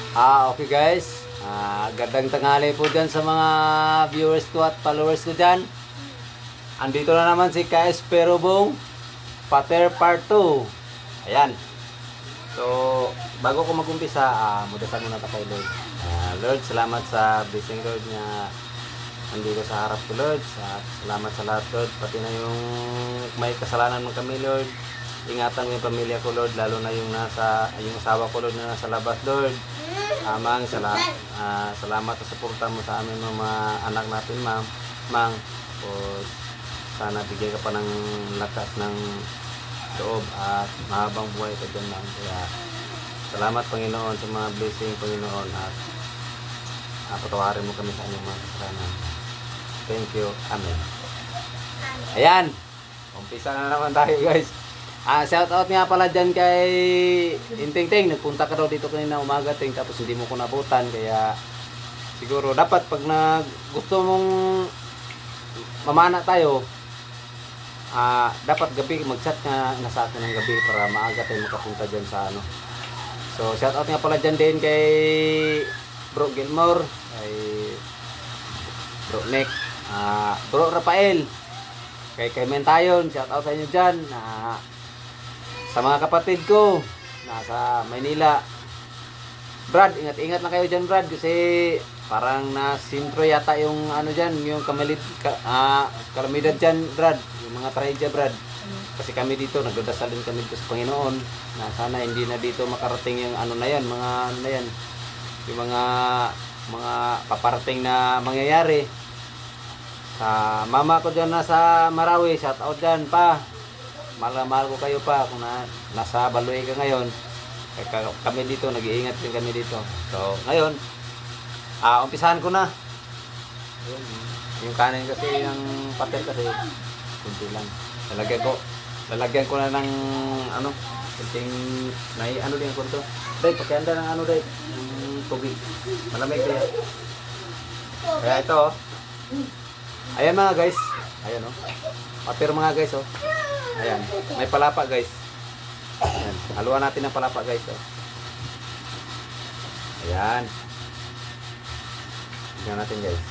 Okay guys. Gandang tanghali po dyan sa mga viewers ko at followers ko dyan. Andito na naman si K.S. Perobong, Pater Part 2. Ayan. So, bago ko mag-umpisa, mudasal muna tayo kay Lord. Lord, salamat sa blessing Lord na andito sa harap ko Lord. Salamat sa lahat Lord, pati na yung may kasalanan mo kami Lord. Ingatan mo yung pamilya ko Lord, lalo na yung asawa ko Lord na nasa labas Lord. Amang, salamat sa suporta mo sa amin mga anak natin Ma'am. Mang, sana bigyan ka pa ng lakas ng loob at mahabang buhay ka dyan Ma'am. Kaya salamat Panginoon sa mga blessing Panginoon at patawarin mo kami sa inyong mga kasalanan. Thank you. Amen. Ayan. Umpisa na naman tayo guys. Shout out nga pala dyan kay Inting Ting. Nagpunta ka daw dito kanina umaga Ting, tapos hindi mo ko nabutan. Kaya siguro dapat pag gusto mong mamana tayo, dapat gabi mag-chat nga sa akin ng gabi para maaga tayo makapunta dyan sa ano. So shout out nga pala dyan din kay Bro Gilmore, kay Bro Nick, Bro Rafael, kay Mentayon. Shout out sa inyo dyan. Sa mga kapatid ko nasa Maynila, Brad, ingat-ingat na kayo dyan Brad, kasi parang sintro yata yung ano dyan, yung kalamidad dyan Brad, yung mga trahedya Brad. Kasi kami dito nagdadasal din kami dito sa Panginoon na sana hindi na dito makarating yung ano na yan, mga ano na yan, yung mga paparating na mangyayari. Sa mama ko dyan nasa Marawi, shout out dyan pa. Mahal ko kayo pa kung nasa Baloy ka ngayon. Kami dito, nag-iingat din kami dito. So, ngayon, umpisahan ko na. Ayun, yung kanin kasi, yung pater kasi, kunti lang. Lalagyan ko na ng, kunting, ano din ko ito. Day, pakianda ng ano, Day, yung tubig. Malamig, Day. Kaya ito, ayan mga guys. Ayan, pater mga guys, Ayan, may palapa guys. Ayan, haluan natin ng palapa guys. Ayan. Tignan natin guys.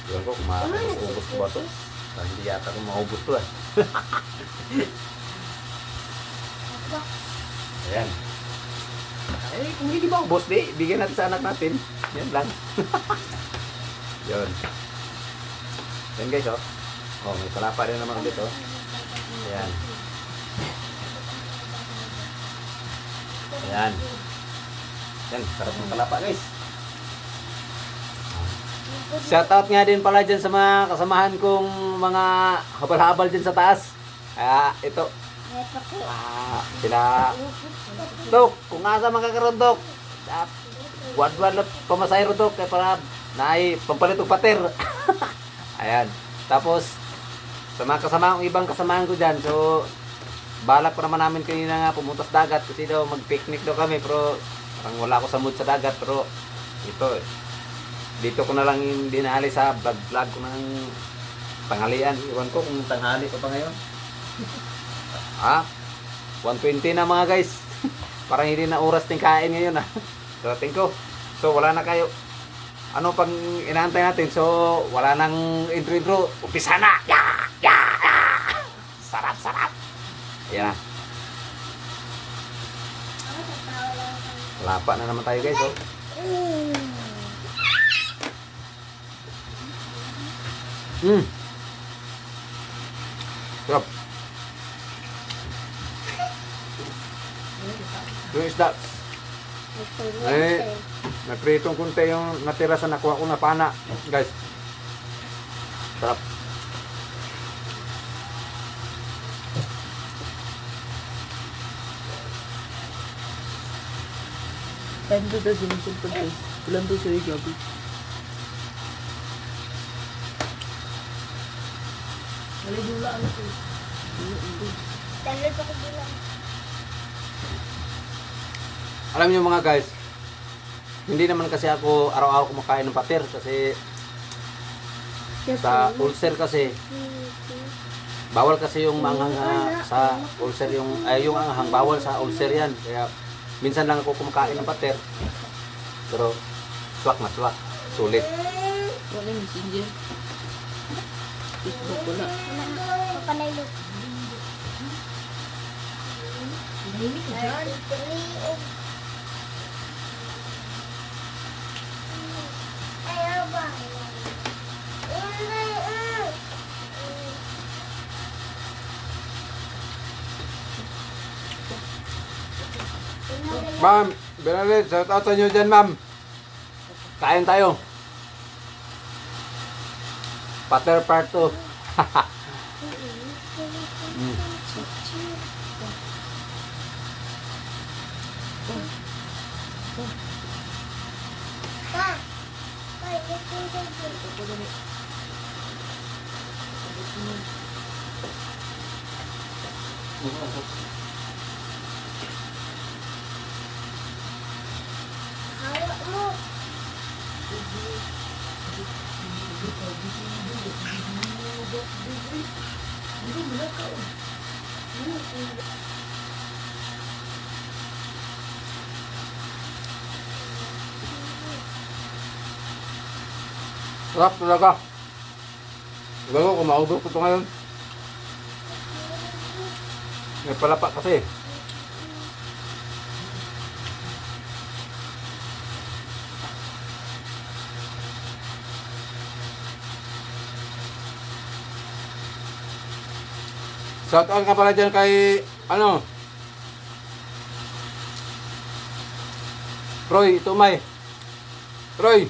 Iwan ko kung maubos ko ba ito. Hindi yata kung maubos ito Ayan. Kung hindi ba ubos, bigyan natin sa anak natin. Yan lang. Yun. Yan guys may palapa rin naman ulit Ayan. Ayan. Yan, sarap ng palapa guys. Shoutout nga din pala dyan sa mga kasamahan kong mga habal-habal dyan sa taas. Ito. Sila Dok, kung asa makakaroon Dok, buwan-buwan lang pamasayro Dok, kaya para pampalit og pater. Ayan. Tapos sa mga ibang kasamahan ko dyan, so balak pa naman namin kanina nga pumunta sa dagat kasi daw mag-picnic daw kami, pero parang wala ako sa mood sa dagat. Pero dito ko na lang dinali sa vlog ko ng tanghalian. Iwan ko kung tanghali pa ngayon. 1:20 na mga guys. Parang hindi na oras ng kain ngayon So so wala na kayo. Pag inaantay natin, so wala nang intro, umpisa na. Sarap. Ayan na. Lapa na naman tayo guys Sarap. Yung isda. May pritong kunti yung natira sa nakuha ko na pana guys. Sarap. Tanda na sinusunod guys. Ilan to sa'yo gabi? Maligula ano to? Tanda pa ko bilang. Alam niyo mga guys, hindi naman kasi ako araw-araw kumakain ng pater kasi sa ulcer kasi bawal kasi yung manghang sa ulcer, yung anghang bawal sa ulcer yan. Kaya Minsan lang ako kumakain ng pater. Pero swak na swak. Sulit. Wala yung messenger. Facebook wala. Papanay look. Ayaw ba? Ma'am, Benalit, shout out sa inyo dyan, ma'am. Kain tayo. Pater part 2. Pa! Pa, ito yung hawak mo. Sarap talaga. Gano'n kung maubos ko ito ngayon. May palapa kasi. Shout out ka pala dyan kay, ano, Roy, Tumay. Roy!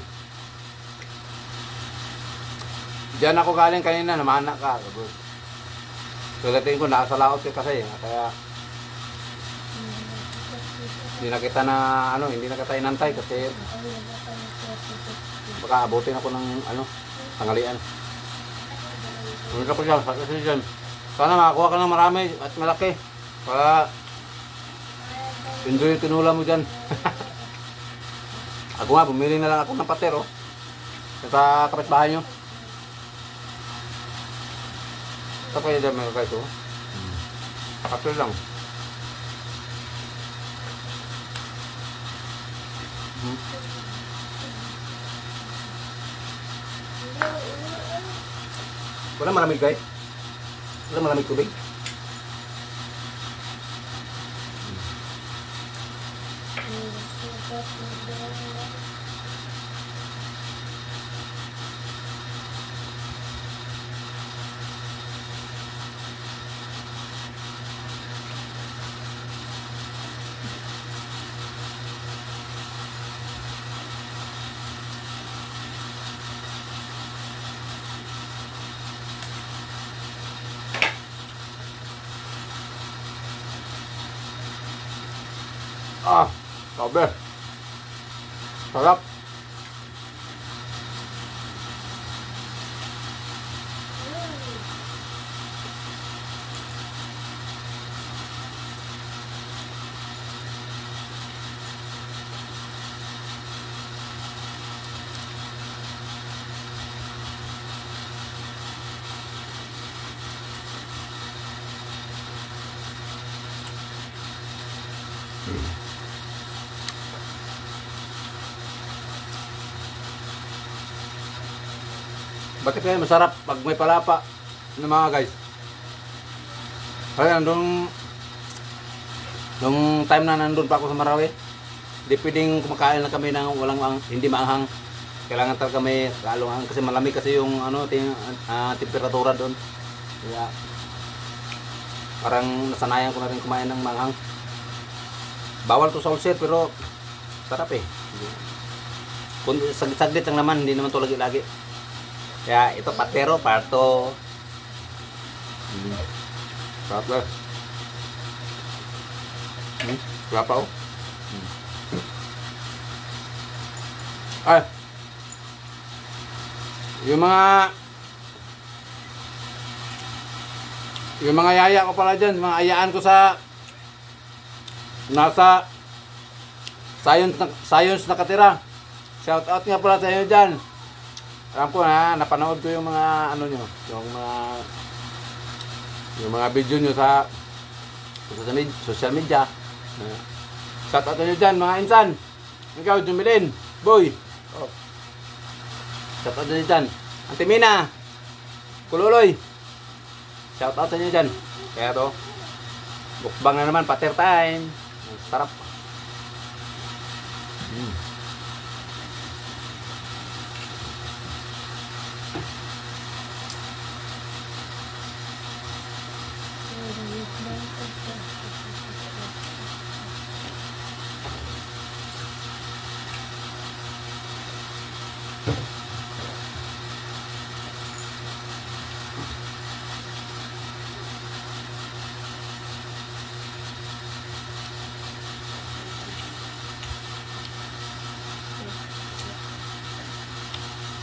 Diyan ako galing kanina, namana ka. Sulatin ko, nasa laot ka kasi. Kaya, hindi na kita na, ano, hindi na kita inantay kasi baka abutin ako ng, ano, tanghalian. Ulit ako dyan, kasi dyan. Sana makakuha ka ng marami at malaki. Para enjoy yung tinula mo dyan. Ako nga, bumili na lang ako ng pater, oh. Sa kapitbahay nyo. Ito kayo dyan, may kayo ito. Pater lang. Wala maraming guys. Wala maraming tubig. Ah, sabi. Sarap. Bakit kaya masarap pag may palapa ng mga guys? Kaya nung time na nandun pa ako sa Marawi, hindi pwedeng kumakain lang kami ng walang hindi maanghang. Kailangan talaga may kalungan kasi malamig kasi yung ano temperatura doon. Kaya parang nasanayan ko na rin kumain ng maanghang. Bawal to sa ulcer pero sarap eh. Kung saglit lang naman, hindi naman to lagi-lagi. Kaya ito patero, parto. Sarap lang. Sarap ako. Ay. Yung mga yaya ko pala dyan, mga ayaan ko sa nasa science nakatira. Shout out nga pala sa inyo dyan. Alam ko na, napanood ko yung mga ano nyo, yung mga video nyo sa social media. Shout out nyo dyan mga insan. Ikaw, Jumilin. Boy. Oh. Shout out nyo dyan. Auntie Mina. Kululoy. Shout out nyo dyan. Kaya to. Bukbang na naman. Pater time. Sarap.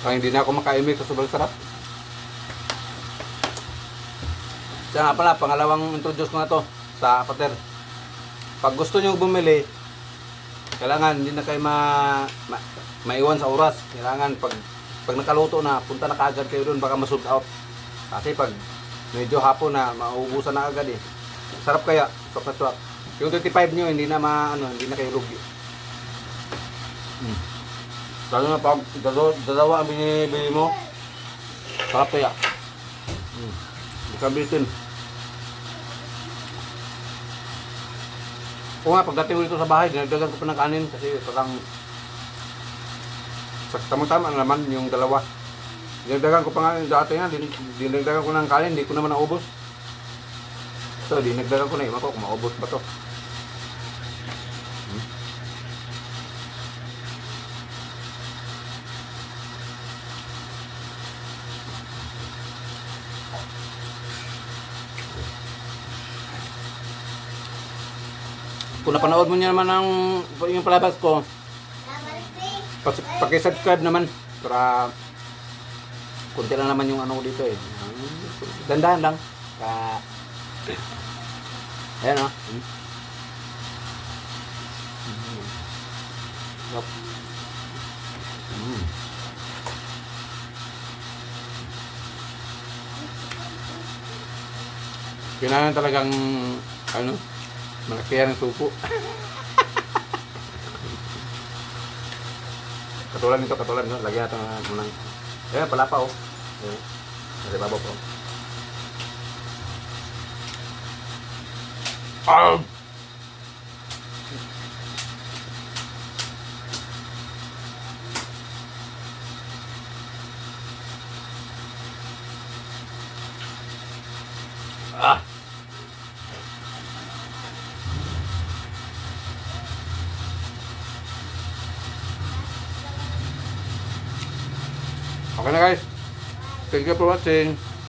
Parang hindi na ako makaimik sa sobrang sarap. Siya nga pala, pangalawang introduce ko na to sa Pater. Pag gusto nyo bumili, kailangan hindi na kayo maiwan sa oras. Kailangan pag nakaluto na, punta na kaagad kayo doon, baka ma-sold out. Kasi pag medyo hapon na, mauubusan na agad eh. Sarap kaya, swak na swak. Yung 25 nyo, hindi na hindi na kayo lugi. Lalo na pag dalawa ang binibili mo, sarap kaya. Hindi ka bitin. O nga, pagdating ko dito sa bahay, dinagdagan ko pa ng kanin kasi parang tamang-tama naman yung dalawa. Dinagdagan ko pa nga dati nga, dinagdagan ko ng kanin, hindi ko naman naubos. So, dinagdagan ko na iman ko kung maubos ba to. Kung napanood mo niya naman yung palabas ko, paki-subscribe naman para kunti lang naman yung ano ko dito eh. Dandahan lang. Ayan o. Kailangan talagang malaki ng supo. Katulad nito, lagyan natin munang. Ayan, palapa oh. Ayan. Nasa babaw po. Okay na guys. Thank you for watching.